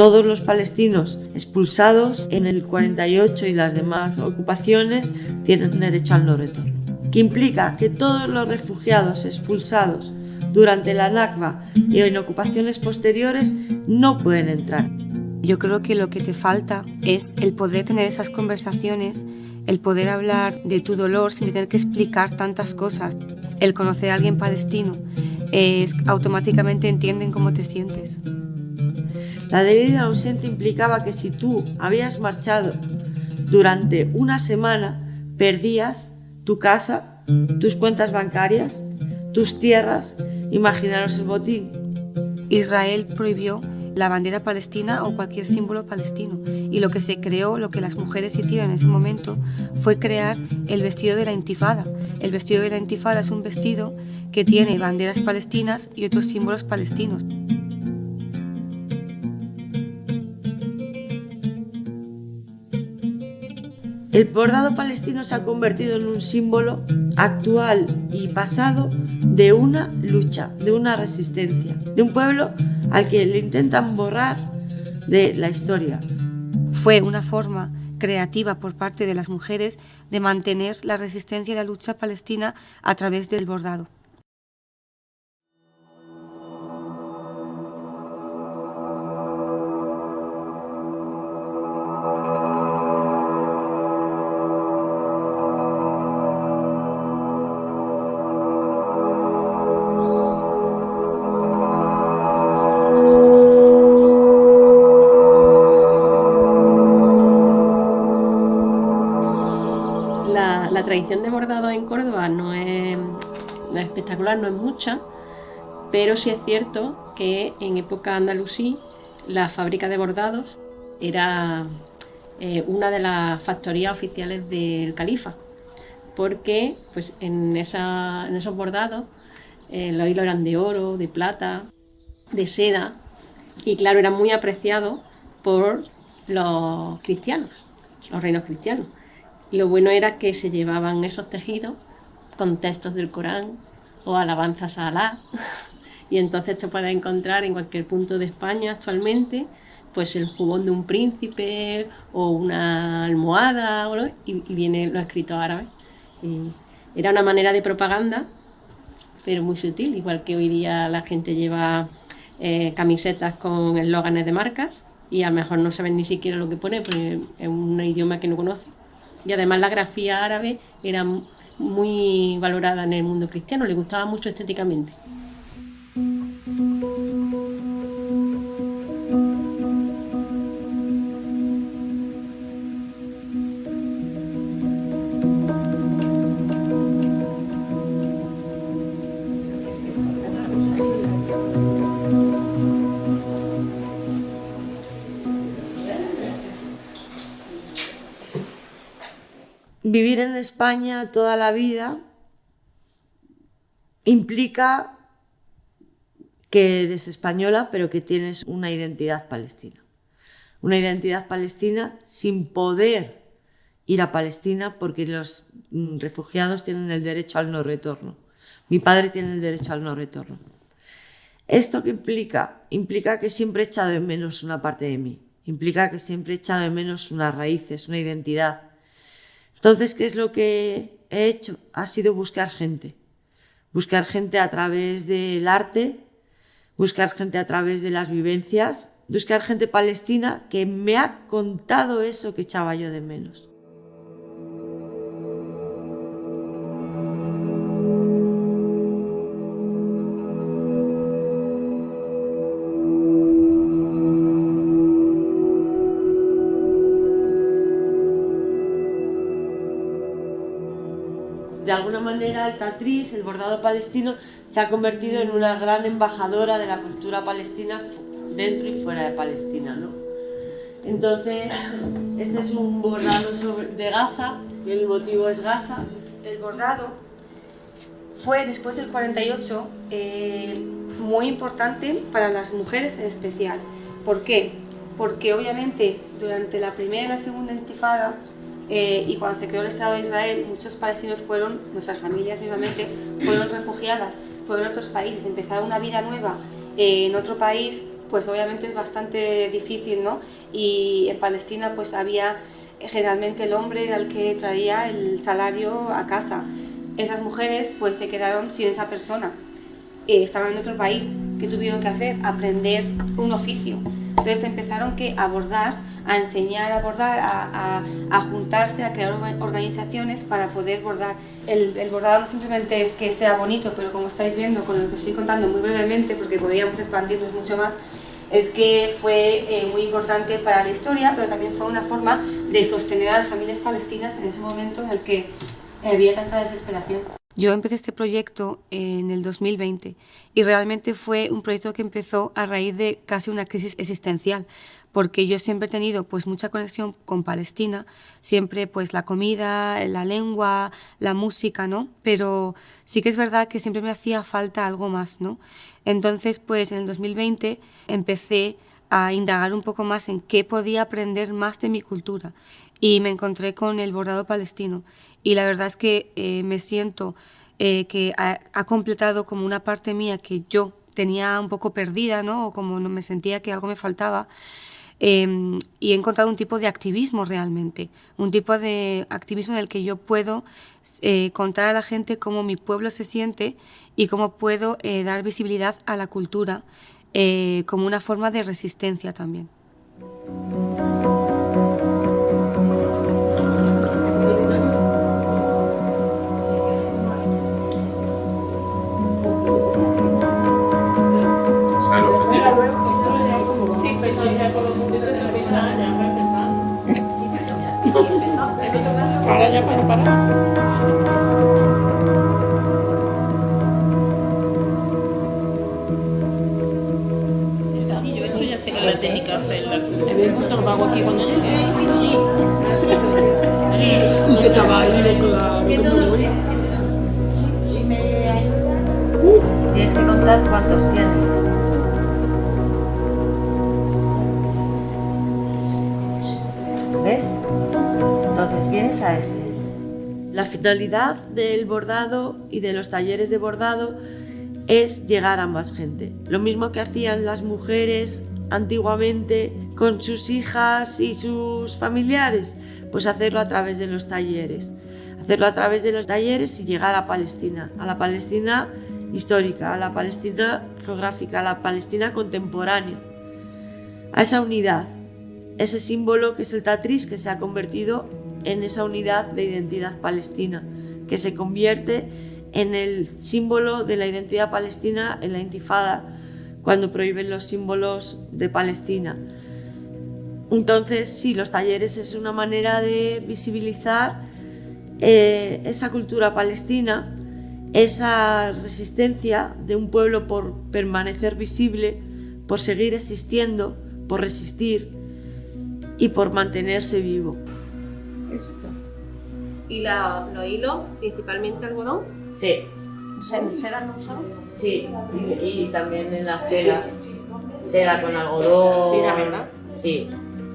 Todos los palestinos expulsados en el 48 y las demás ocupaciones tienen derecho al no retorno, que implica que todos los refugiados expulsados durante la Nakba y en ocupaciones posteriores no pueden entrar. Yo creo que lo que te falta es el poder tener esas conversaciones, el poder hablar de tu dolor sin tener que explicar tantas cosas. El conocer a alguien palestino automáticamente entienden cómo te sientes. La ley del ausente implicaba que si tú habías marchado durante una semana, perdías tu casa, tus cuentas bancarias, tus tierras. Imaginaros el botín. Israel prohibió la bandera palestina o cualquier símbolo palestino, y lo que se creó, lo que las mujeres hicieron en ese momento fue crear el vestido de la intifada. El vestido de la intifada es un vestido que tiene banderas palestinas y otros símbolos palestinos. El bordado palestino se ha convertido en un símbolo actual y pasado de una lucha, de una resistencia, de un pueblo al que le intentan borrar de la historia. Fue una forma creativa por parte de las mujeres de mantener la resistencia y la lucha palestina a través del bordado. La tradición de bordado en Córdoba no es espectacular, no es mucha, pero sí es cierto que en época andalusí la fábrica de bordados era una de las factorías oficiales del califa, porque pues, en esos bordados los hilos eran de oro, de plata, de seda, y claro, eran muy apreciados por los cristianos, los reinos cristianos. Lo bueno era que se llevaban esos tejidos con textos del Corán o alabanzas a Alá, y entonces te puedes encontrar en cualquier punto de España actualmente pues el jubón de un príncipe o una almohada, ¿no? y viene lo escrito árabe. Y era una manera de propaganda, pero muy sutil, igual que hoy día la gente lleva camisetas con eslóganes de marcas y a lo mejor no saben ni siquiera lo que pone porque es un idioma que no conoce. Y además la grafía árabe era muy valorada en el mundo cristiano, le gustaba mucho estéticamente. Vivir en España toda la vida implica que eres española, pero que tienes una identidad palestina. Una identidad palestina sin poder ir a Palestina porque los refugiados tienen el derecho al no retorno. Mi padre tiene el derecho al no retorno. ¿Esto qué implica? Implica que siempre he echado de menos una parte de mí. Implica que siempre he echado de menos unas raíces, una identidad. Entonces, ¿qué es lo que he hecho? Ha sido buscar gente a través del arte, buscar gente a través de las vivencias, buscar gente palestina que me ha contado eso que echaba yo de menos. De alguna manera el tatriz, el bordado palestino, se ha convertido en una gran embajadora de la cultura palestina dentro y fuera de Palestina, ¿no? Entonces, este es un bordado de Gaza, el motivo es Gaza. El bordado fue, después del 48, muy importante para las mujeres en especial. ¿Por qué? Porque obviamente durante la primera y la segunda intifada y cuando se creó el Estado de Israel, muchos palestinos fueron, nuestras familias mismamente, fueron refugiadas, fueron a otros países, empezaron una vida nueva en otro país pues obviamente es bastante difícil, ¿no? Y en Palestina pues había, generalmente el hombre era el que traía el salario a casa. Esas mujeres pues se quedaron sin esa persona. Estaban en otro país. ¿Qué tuvieron que hacer? Aprender un oficio. Entonces empezaron a bordar, a enseñar a bordar, a juntarse, a crear organizaciones para poder bordar. El bordado no simplemente es que sea bonito, pero como estáis viendo, con lo que estoy contando muy brevemente, porque podríamos expandirnos mucho más, es que fue muy importante para la historia, pero también fue una forma de sostener a las familias palestinas en ese momento en el que había tanta desesperación. Yo empecé este proyecto en el 2020 y realmente fue un proyecto que empezó a raíz de casi una crisis existencial, porque yo siempre he tenido pues mucha conexión con Palestina, siempre pues la comida, la lengua, la música, ¿no? Pero sí que es verdad que siempre me hacía falta algo más, ¿no? Entonces pues en el 2020 empecé a indagar un poco más en qué podía aprender más de mi cultura y me encontré con el bordado palestino y la verdad es que me siento que ha completado como una parte mía que yo tenía un poco perdida, ¿no? O como no me sentía que algo me faltaba. Y he encontrado un tipo de activismo realmente, un tipo de activismo en el que yo puedo contar a la gente cómo mi pueblo se siente y cómo puedo dar visibilidad a la cultura como una forma de resistencia también. Ahora ya para parar. Yo esto ya sé que la técnica de hacerla. A mí me lo hago aquí cuando llegué. Y que estaba ahí con la... Si me ayudas, tienes que contar cuántos tienes. ¿Ves? Entonces vienes a este. La finalidad del bordado y de los talleres de bordado es llegar a más gente. Lo mismo que hacían las mujeres antiguamente con sus hijas y sus familiares, pues hacerlo a través de los talleres. Hacerlo a través de los talleres y llegar a Palestina, a la Palestina histórica, a la Palestina geográfica, a la Palestina contemporánea, a esa unidad, ese símbolo que es el tatriz, que se ha convertido en esa unidad de identidad palestina, que se convierte en el símbolo de la identidad palestina en la Intifada, cuando prohíben los símbolos de Palestina. Entonces, sí, los talleres es una manera de visibilizar esa cultura palestina, esa resistencia de un pueblo por permanecer visible, por seguir existiendo, por resistir y por mantenerse vivo. Exacto. ¿Y los hilos, principalmente algodón? Sí. ¿Seda no usaban? Sí, y también en las telas, seda con algodón. Sí, la verdad. Sí,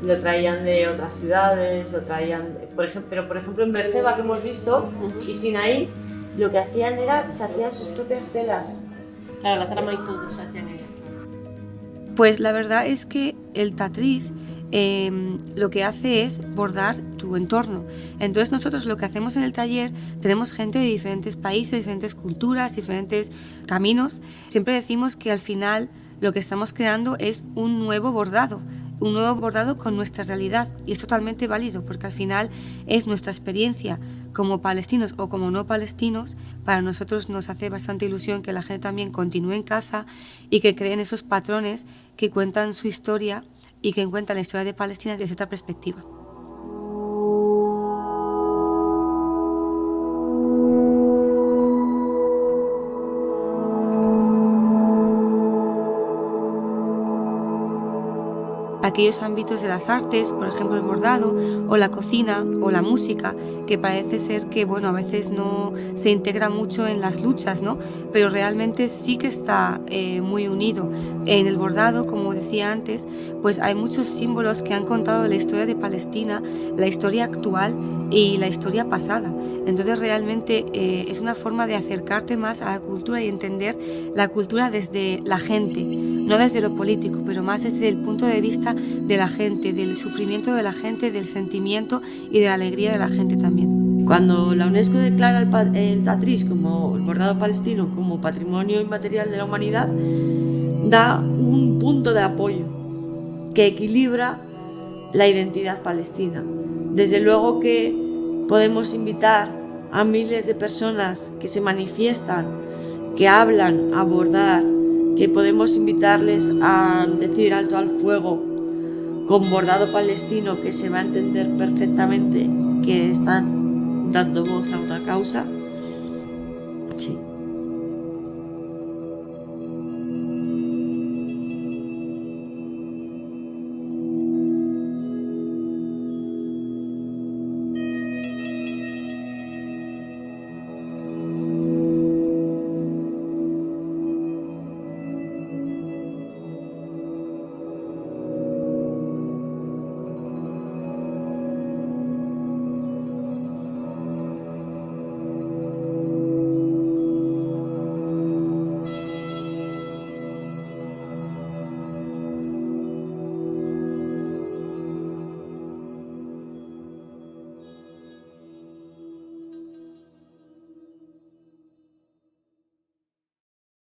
lo traían de otras ciudades, lo traían, por ejemplo en Beerseba, que hemos visto, y Sinaí, lo que hacían era, se hacían sus propias telas. Claro, las telas más se hacían ellas. Pues la verdad es que el tatriz lo que hace es bordar tu entorno. Entonces nosotros lo que hacemos en el taller, tenemos gente de diferentes países, diferentes culturas, diferentes caminos. Siempre decimos que al final lo que estamos creando es un nuevo bordado con nuestra realidad, y es totalmente válido porque al final es nuestra experiencia como palestinos o como no palestinos. Para nosotros nos hace bastante ilusión que la gente también continúe en casa y que creen esos patrones que cuentan su historia y que cuentan la historia de Palestina desde otra perspectiva. Aquellos ámbitos de las artes, por ejemplo el bordado o la cocina o la música, que parece ser que a veces no se integra mucho en las luchas, ¿no? Pero realmente sí que está muy unido. En el bordado, como decía antes, pues hay muchos símbolos que han contado la historia de Palestina, la historia actual y la historia pasada. Entonces realmente es una forma de acercarte más a la cultura y entender la cultura desde la gente, no desde lo político, pero más desde el punto de vista de la gente, del sufrimiento de la gente, del sentimiento y de la alegría de la gente también. Cuando la UNESCO declara el tatriz, como el bordado palestino, como patrimonio inmaterial de la humanidad, da un punto de apoyo que equilibra la identidad palestina. Desde luego que podemos invitar a miles de personas que se manifiestan, que hablan, a bordar, que podemos invitarles a decir alto al fuego con bordado palestino, que se va a entender perfectamente que están dando voz a una causa. Sí.